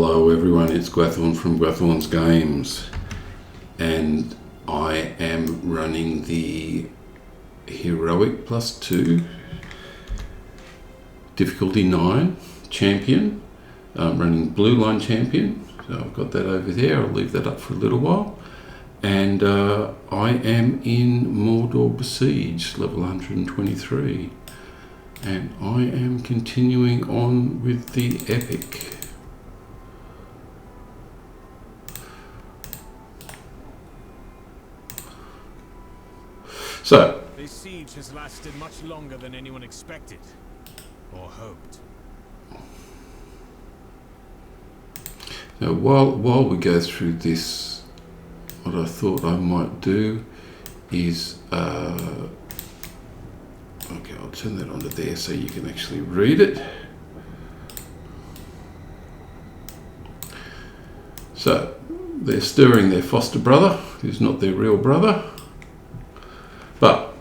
Hello everyone, it's Gwathorn from Gwathorn's Games, and I am running the Heroic+2 difficulty 9 champion. I'm running Blueline Champion, so I've got that over there. I'll leave that up for a little while. And I am in Mordor Besieged, level 123, and I am continuing on with the epic. So, this siege has lasted much longer than anyone expected or hoped. Now, while we go through this, what I thought I might do is, okay, I'll turn that onto there so you can actually read it. So, they're stirring their foster brother, who's not their real brother. But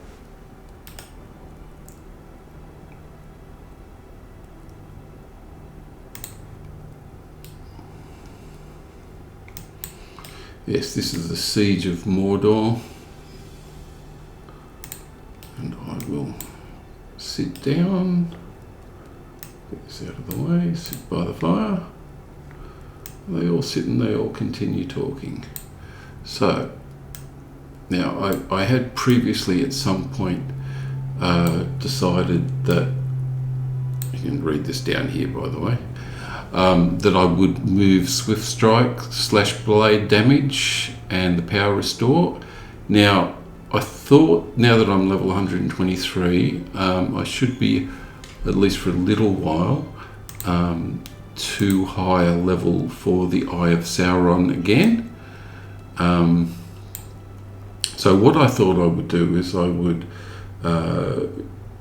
yes, this is the Siege of Mordor, and I will sit down, get this out of the way, sit by the fire. They all sit and they all continue talking. So now, I had previously at some point decided that, you can read this down here by the way, that I would move Swift Strike / blade damage and the power restore. Now, I thought now that I'm level 123, I should be, at least for a little while, too high a level for the Eye of Sauron again. So what I thought I would do is I would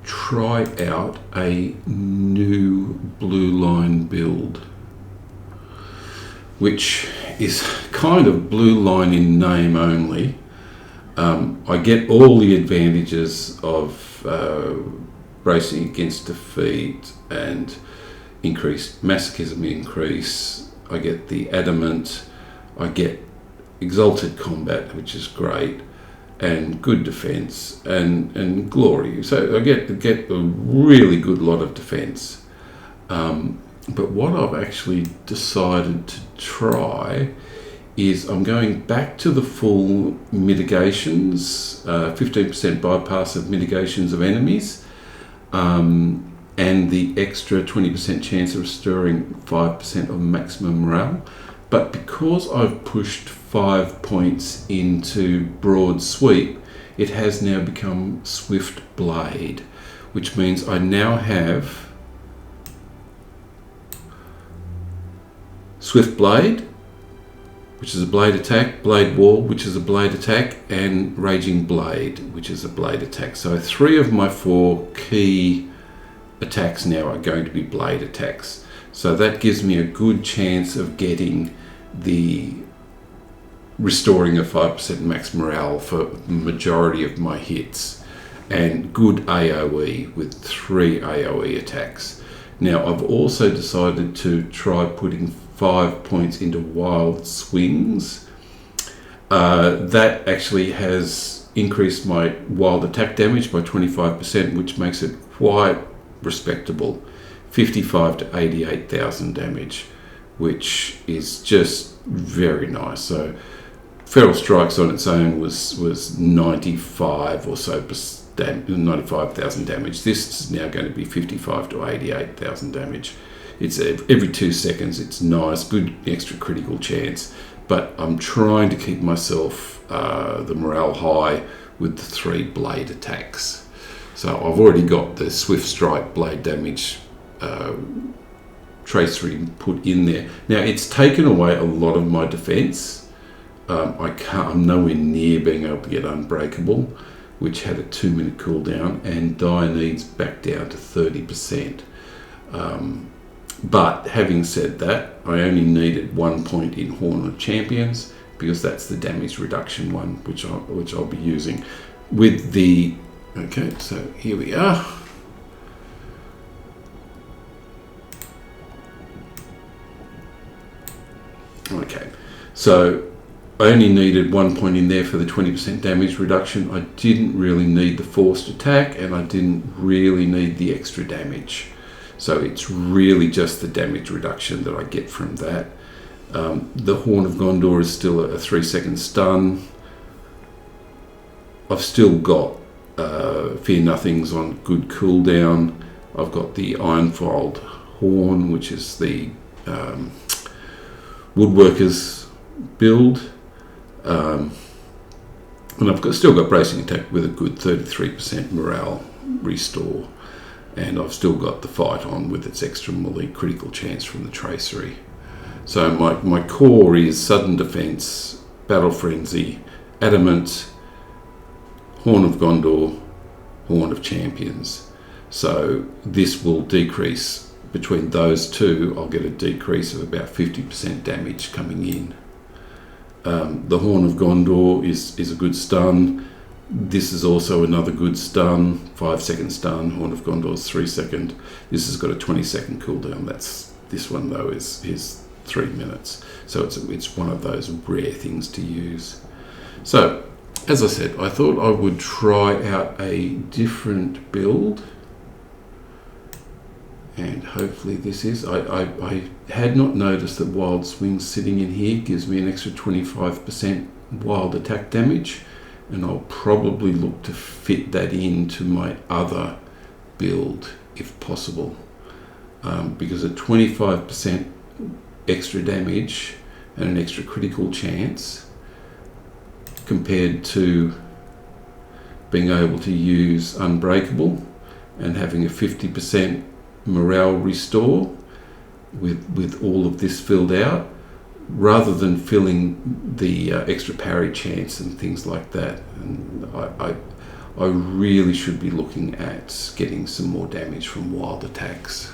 try out a new blue line build, which is kind of blue line in name only. I get all the advantages of bracing against defeat and increased masochism increase. I get the adamant, I get exalted combat, which is great, and good defense and glory. So I get a really good lot of defense. But what I've actually decided to try is I'm going back to the full mitigations, 15% bypass of mitigations of enemies, and the extra 20% chance of restoring 5% of maximum morale. But because I've pushed 5 points into broad sweep, it has now become Swift Blade, which means I now have Swift Blade, which is a blade attack, Blade Wall, which is a blade attack, and Raging Blade, which is a blade attack. So 3 of my 4 key attacks now are going to be blade attacks. So that gives me a good chance of getting the restoring of 5% max morale for the majority of my hits, and good AoE with 3 AoE attacks. Now I've also decided to try putting 5 points into wild swings. That actually has increased my wild attack damage by 25%, which makes it quite respectable. 55 to 88,000 damage, which is just very nice. So Feral Strikes on its own was 95 or so, 95,000 damage. This is now going to be 55 to 88,000 damage. It's every 2 seconds. It's nice, good extra critical chance. But I'm trying to keep myself the morale high with the 3 blade attacks. So I've already got the Swift Strike blade damage tracery put in there. Now it's taken away a lot of my defense. I'm nowhere near being able to get Unbreakable, which had a 2-minute cooldown, and Dire Needs back down to 30%. But having said that, I only needed 1 point in Horn of Champions, because that's the damage reduction one, which I'll be using with the. Okay, so here we are. Okay, so I only needed 1 point in there for the 20% damage reduction. I didn't really need the forced attack, and I didn't really need the extra damage. So it's really just the damage reduction that I get from that. The Horn of Gondor is still a 3-second stun. I've still got Fear Nothings on good cooldown. I've got the Ironfold Horn, which is the Woodworkers build. And I've still got Bracing Attack with a good 33% morale restore. And I've still got the Fight on with its extra melee critical chance from the Tracery. So my core is Sudden Defense, Battle Frenzy, Adamant, Horn of Gondor, Horn of Champions. So this will decrease between those two. I'll get a decrease of about 50% damage coming in. The Horn of Gondor is a good stun. This is also another good stun, 5-second stun. Horn of Gondor is 3-second. This has got a 20-second cooldown. This one though is 3 minutes. So it's one of those rare things to use. So as I said, I thought I would try out a different build, and hopefully this is. I had not noticed that Wild Swing sitting in here gives me an extra 25% wild attack damage, and I'll probably look to fit that into my other build if possible, because a 25% extra damage and an extra critical chance compared to being able to use Unbreakable and having a 50% morale restore with all of this filled out, rather than filling the extra parry chance and things like that. And I really should be looking at getting some more damage from wild attacks.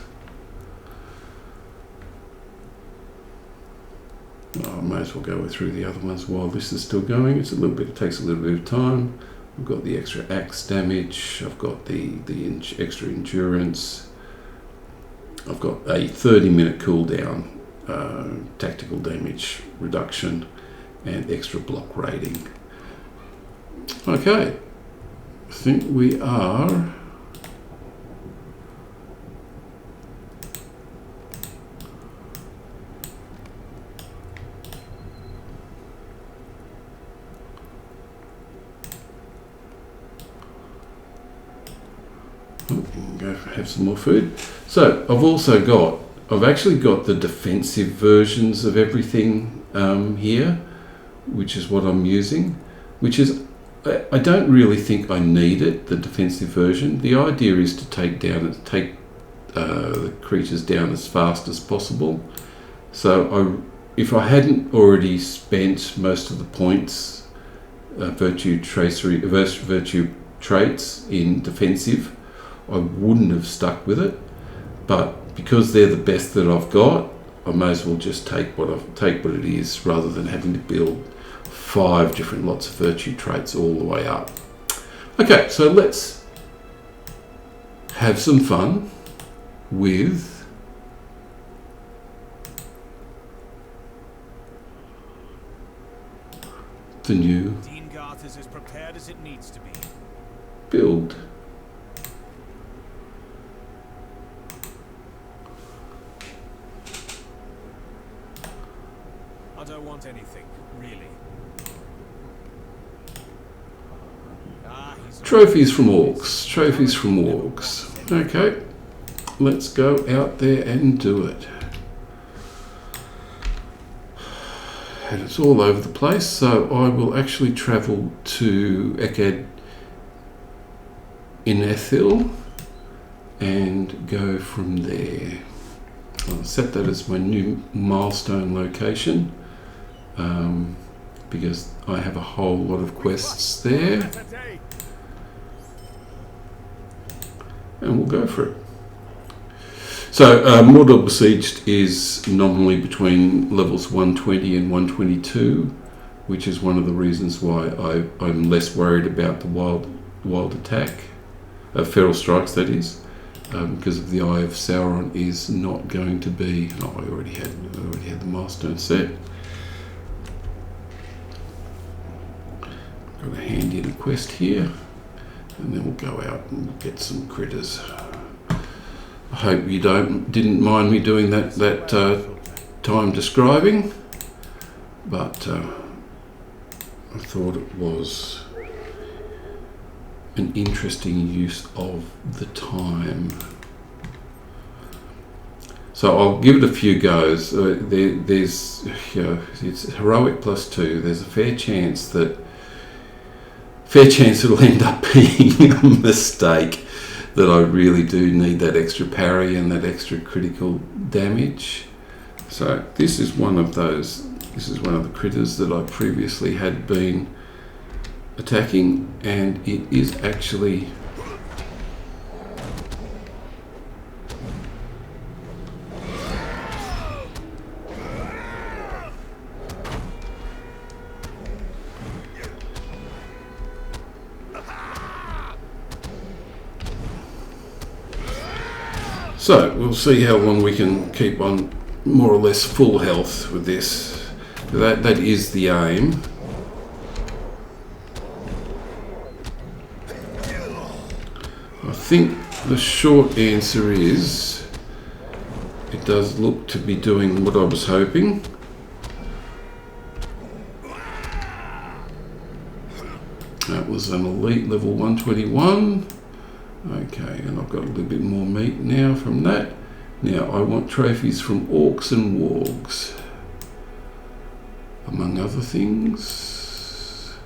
I may as well go through the other ones while this is still going. It takes a little bit of time. I've got the extra axe damage. I've got the extra endurance. I've got a 30-minute cooldown, tactical damage reduction, and extra block rating. Okay, I think we are. Go have some more food. So I've actually got the defensive versions of everything here, which is what I'm using, which is, I don't really think I need it, the defensive version. The idea is to take the creatures down as fast as possible. So if I hadn't already spent most of the points, virtue traits in defensive, I wouldn't have stuck with it, but because they're the best that I've got, I may as well just take what it is, rather than having to build 5 different lots of virtue traits all the way up. Okay, so let's have some fun with the new Dean Garth is as prepared as it needs to be. build. I don't want anything, really. Trophies from orcs. Trophies from orcs. Okay, let's go out there and do it. And it's all over the place, so I will actually travel to Ekad in Ethil and go from there. I'll set that as my new milestone location, because I have a whole lot of quests there, and we'll go for it. So Mordor Besieged is nominally between levels 120 and 122, which is one of the reasons why I'm less worried about the wild attack, feral strikes that is, because of the Eye of Sauron is not going to be. Oh, I already had the milestone set. Got to hand in a quest here, and then we'll go out and get some critters. I hope you didn't mind me doing that time describing, but I thought it was an interesting use of the time. So I'll give it a few goes. There's, it's Heroic+2. There's a fair chance it'll end up being a mistake, that I really do need that extra parry and that extra critical damage. So this is one of the critters that I previously had been attacking, and it is actually so we'll see how long we can keep on more or less full health with this. That is the aim. I think the short answer is it does look to be doing what I was hoping. That was an elite level 121. Okay, and I've got a little bit more meat now from that. Now I want trophies from orcs and wargs, among other things.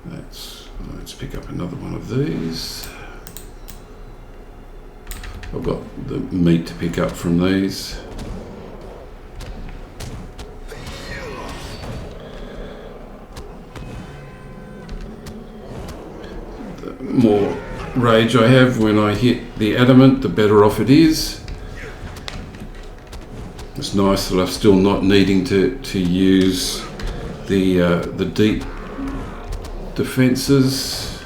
Let's pick up another one of these. I've got the meat to pick up from these. The more rage I have when I hit the adamant, the better off it is. It's nice that I'm still not needing to use the deep defenses,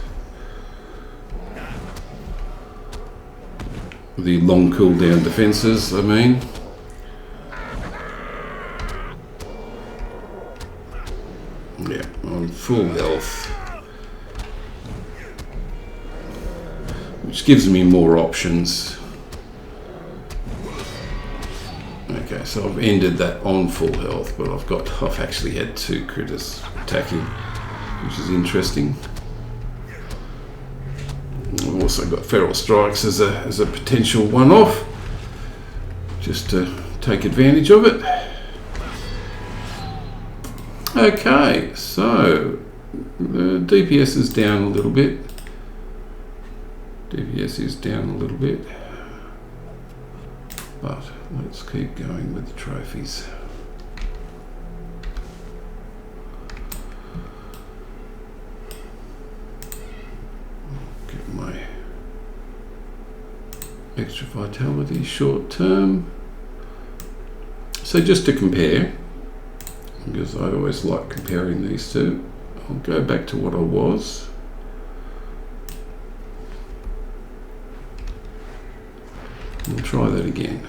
the long cooldown defenses, I mean. Yeah, I'm full health, which gives me more options. Okay, so I've ended that on full health, but I've actually had 2 critters attacking, which is interesting. I've also got feral strikes as a potential one-off, just to take advantage of it. Okay, so the DPS is down a little bit. DPS is down a little bit, but let's keep going with the trophies. Get my extra vitality short term. So just to compare, because I always like comparing these two, I'll go back to what I was. We'll try that again.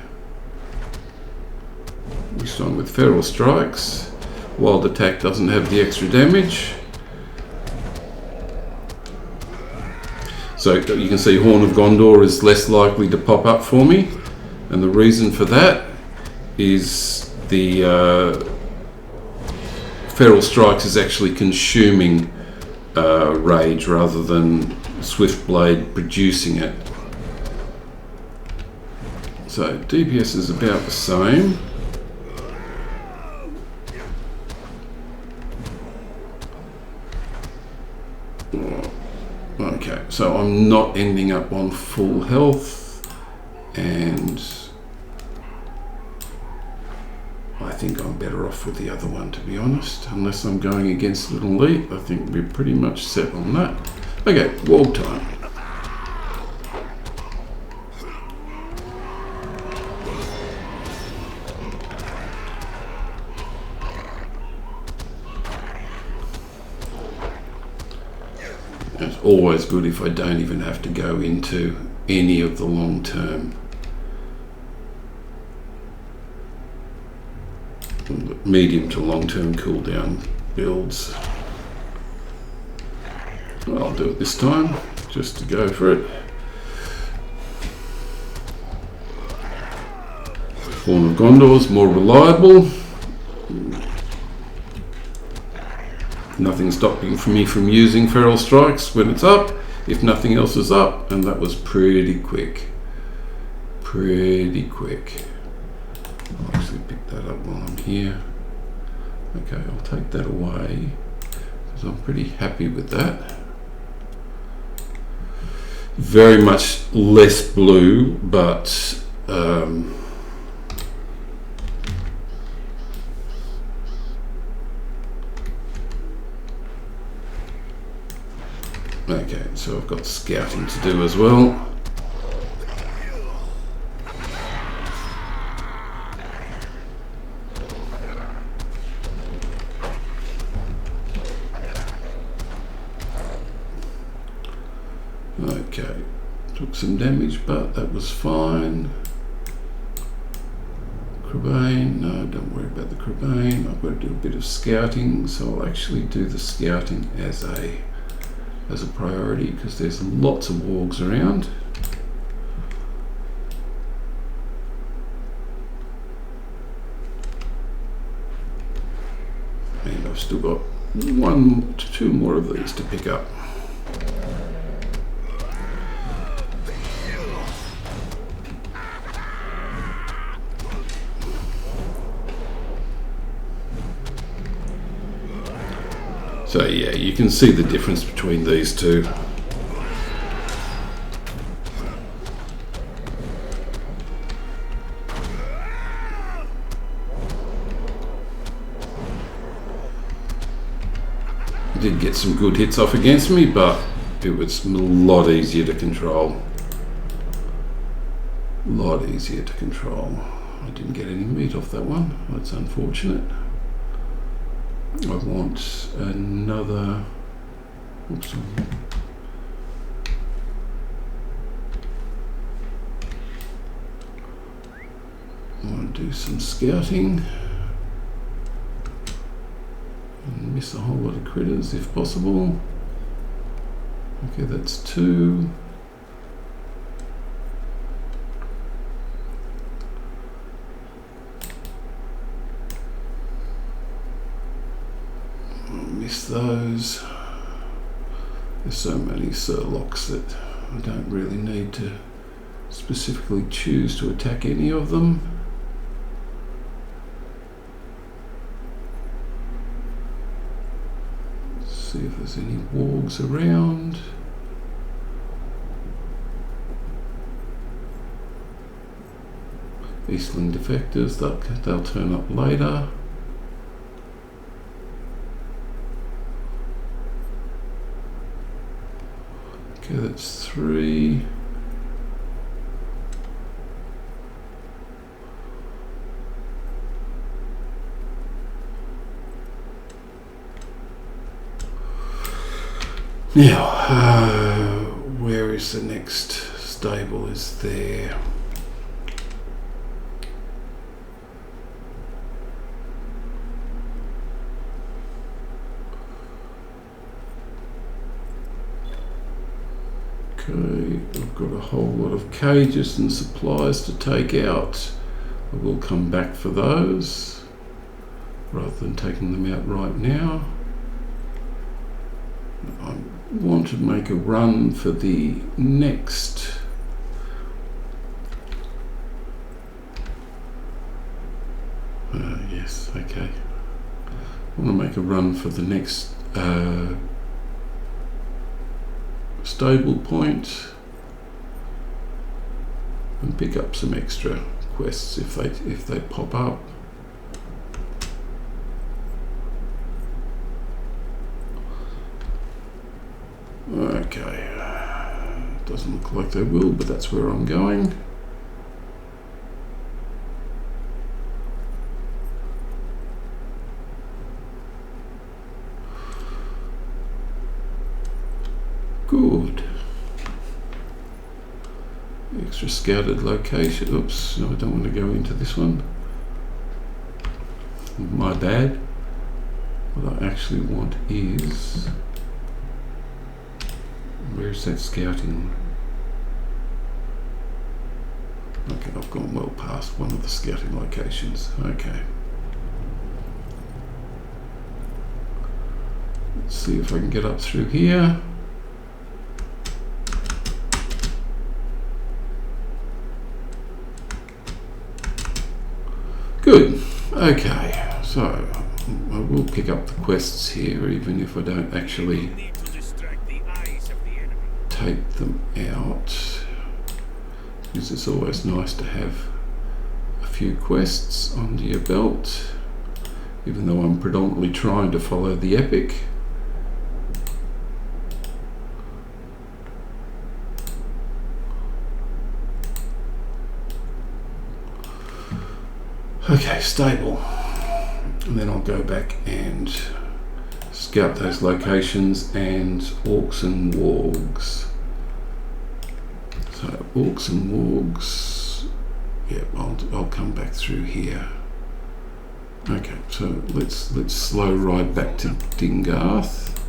This time with feral strikes. Wild attack doesn't have the extra damage. So you can see Horn of Gondor is less likely to pop up for me, and the reason for that is the feral strikes is actually consuming rage rather than Swiftblade producing it. So DPS is about the same. Okay, so I'm not ending up on full health, and I think I'm better off with the other one, to be honest. Unless I'm going against an elite, I think we're pretty much set on that. Okay, wall time. It's always good if I don't even have to go into any of the long-term medium to long-term cooldown builds. Well, I'll do it this time, just to go for it. Horn of Gondor's more reliable. Nothing stopping me from using Feral Strikes when it's up, if nothing else is up, and that was pretty quick. Pretty quick. I'll actually pick that up while I'm here. Okay, I'll take that away, because I'm pretty happy with that. Very much less blue, but okay, so I've got scouting to do as well. Okay, took some damage, but that was fine. Crabane, no, don't worry about the Crabane. I've got to do a bit of scouting, so I'll actually do the scouting as a priority, because there's lots of wargs around. And I've still got 1 to 2 more of these to pick up. So yeah, you can see the difference between these two. I did get some good hits off against me, but it was a lot easier to control. A lot easier to control. I didn't get any meat off that one. That's unfortunate. I want another. Oops. I want to do some scouting and miss a whole lot of critters if possible. Okay, that's 2. Those. There's so many Surlocks that I don't really need to specifically choose to attack any of them. Let's see if there's any wargs around. Eastling defectors, they'll turn up later. Okay, that's 3. Now, where is the next stable? Is there? Okay, I've got a whole lot of cages and supplies to take out. I will come back for those rather than taking them out right now. I want to make a run for the next yes, okay. I want to make a run for the next stable point and pick up some extra quests if they pop up. Okay, doesn't look like they will, but that's where I'm going. Good. Extra scouted location. Oops, no, I don't want to go into this one. My bad. What I actually want is Where's that scouting? Okay, I've gone well past one of the scouting locations. Okay. Let's see if I can get up through here. Good. Okay, so I will pick up the quests here, even if I don't actually take them out, because it's always nice to have a few quests under your belt, even though I'm predominantly trying to follow the epic. Okay, stable. And then I'll go back and scout those locations and orcs and wargs. So orcs and wargs, yeah, I'll come back through here. Okay, so let's slow ride back to Dingarth,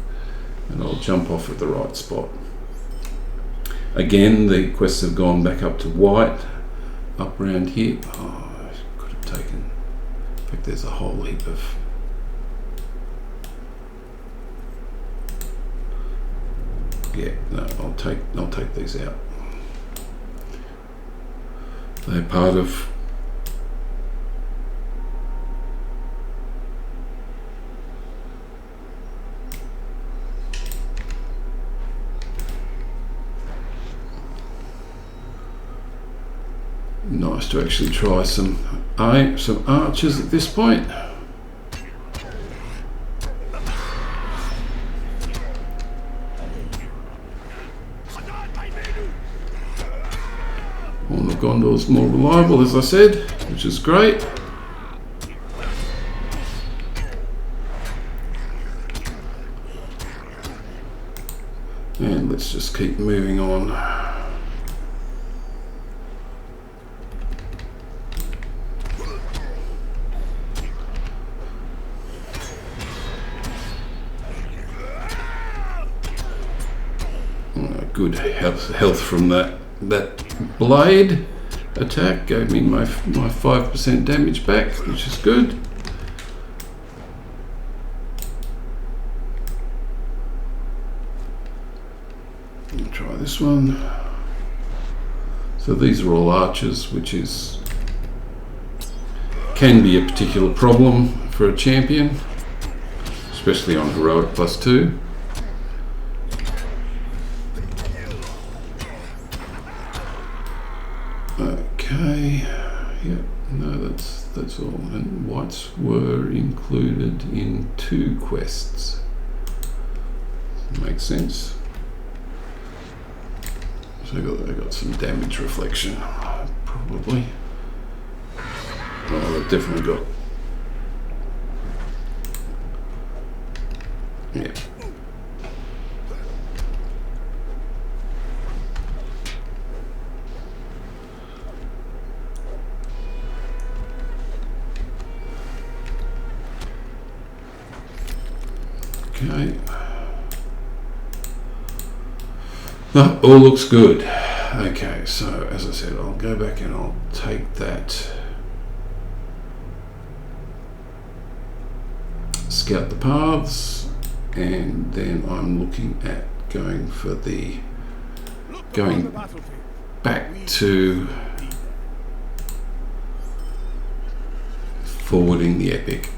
and I'll jump off at the right spot. Again, the quests have gone back up to white, up around here. Oh, I could have taken. In fact, there's a whole heap of. Yeah, no, I'll take these out. They're part of. Nice to actually try some archers at this point. Horn of Gondor's more reliable, as I said, which is great. And let's just keep moving on. Good health from that blade attack gave me my 5% damage back, which is good. Let me try this one. So these are all archers, which can be a particular problem for a champion, especially on Heroic+2. Okay, yeah, no, that's all. And whites were included in 2 quests. Makes sense. So I got some damage reflection, probably. Oh, I've definitely got. Yeah. Okay. Oh, all looks good. Okay, so as I said, I'll go back and I'll take that. Scout the paths, and then I'm looking at going back to forwarding the epic.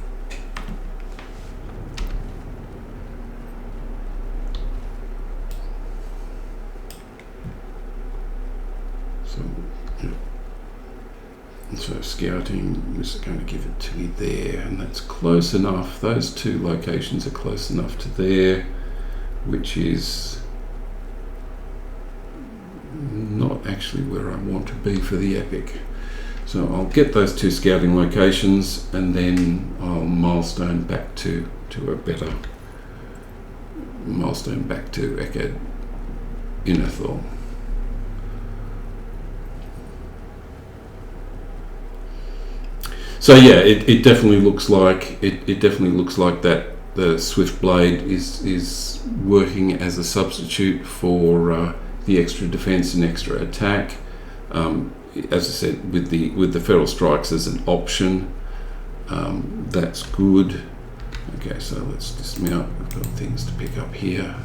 So scouting is going to give it to me there, and that's close enough. Those 2 locations are close enough to there, which is not actually where I want to be for the epic. So I'll get those 2 scouting locations, and then I'll milestone back to a better milestone back to Ekad Inathor. So yeah, it definitely looks like that the Swift Blade is working as a substitute for the extra defense and extra attack. As I said, with the Feral Strikes as an option, that's good. Okay, so let's dismount. We've got things to pick up here.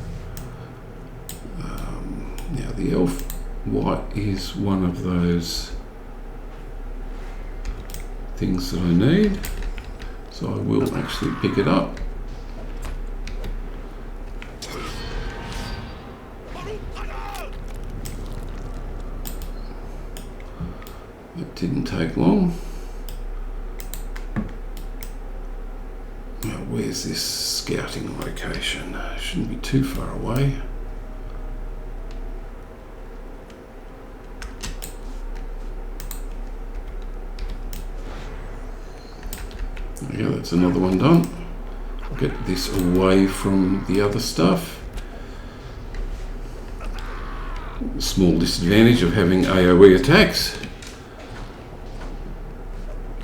Now the Elf White is one of those things that I need, so I will actually pick it up. That didn't take long. Now where's this scouting location? Shouldn't be too far away. Yeah, that's another one done. I'll get this away from the other stuff. Small disadvantage of having AoE attacks.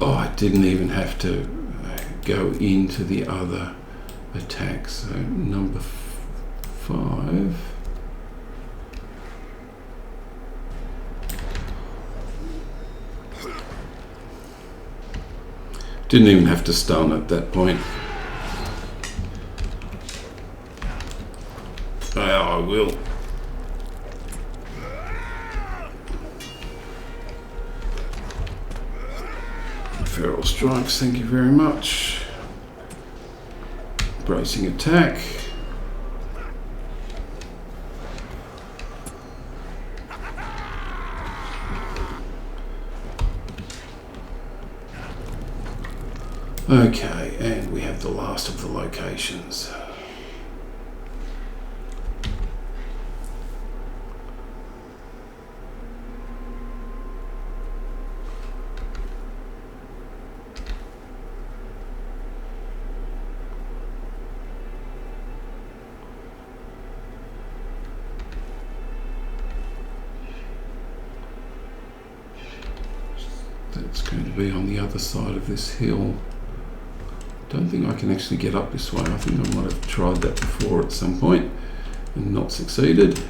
Oh, I didn't even have to go into the other attacks. So number 5. Didn't even have to stun at that point. Oh, I will. Feral Strikes, thank you very much. Bracing attack. Okay, and we have the last of the locations. That's going to be on the other side of this hill. Don't think I can actually get up this way. I think I might have tried that before at some point and not succeeded.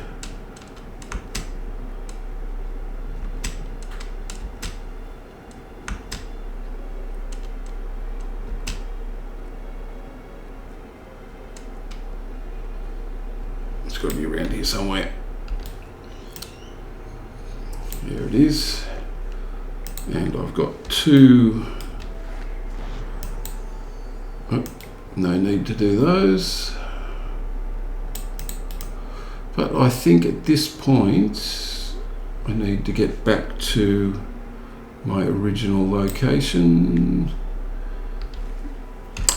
It's got to be around here somewhere. There it is. And I've got 2. Oh, no need to do those. But I think at this point I need to get back to my original location.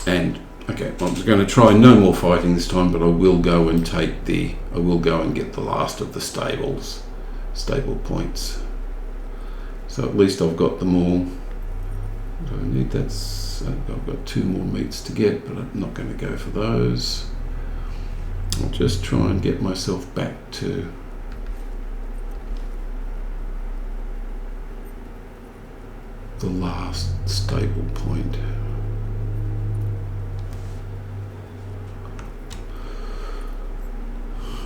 And okay, I'm going to try no more fighting this time, but I will go and get the last of the stable points. So at least I've got them all. Do I need that? I've got 2 more meats to get, but I'm not going to go for those. I'll just try and get myself back to the last stable point.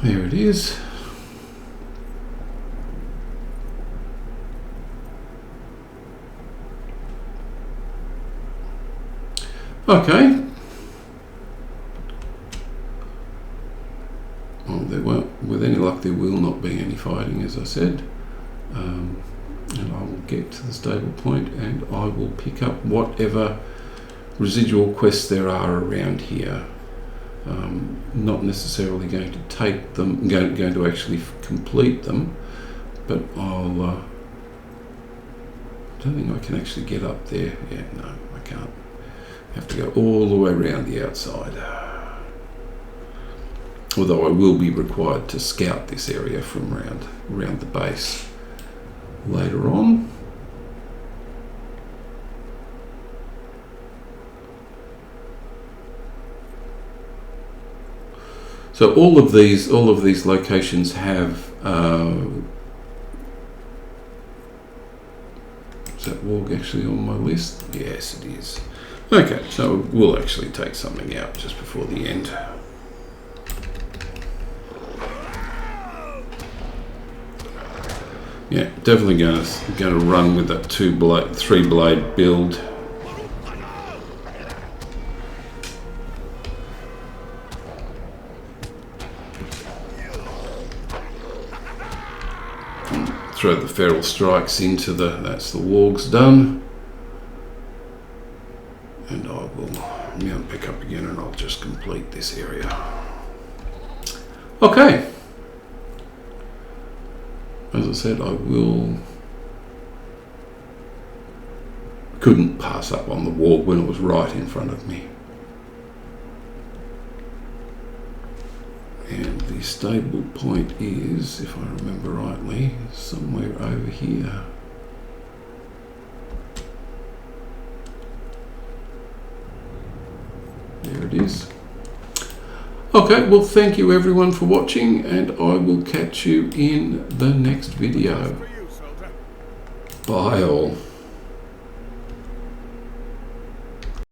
There it is. Okay. Well, with any luck, there will not be any fighting, as I said. And I will get to the stable point, and I will pick up whatever residual quests there are around here. Not necessarily going to take them, going to actually complete them, but I'll. I don't think I can actually get up there. Yeah, no, I can't. Have to go all the way around the outside. Although I will be required to scout this area from around the base later on. So all of these locations have. Is that walk actually on my list? Yes, it is. Okay, so we'll actually take something out just before the end. Yeah, definitely going to run with that 3 blade build. Throw the feral strikes into that's the wargs done. And I will mount back up again and I'll just complete this area. Okay. As I said, couldn't pass up on the warg when it was right in front of me. And the stable point is, if I remember rightly, somewhere over here. There it is. Okay, well thank you everyone for watching, and I will catch you in the next video. Bye all.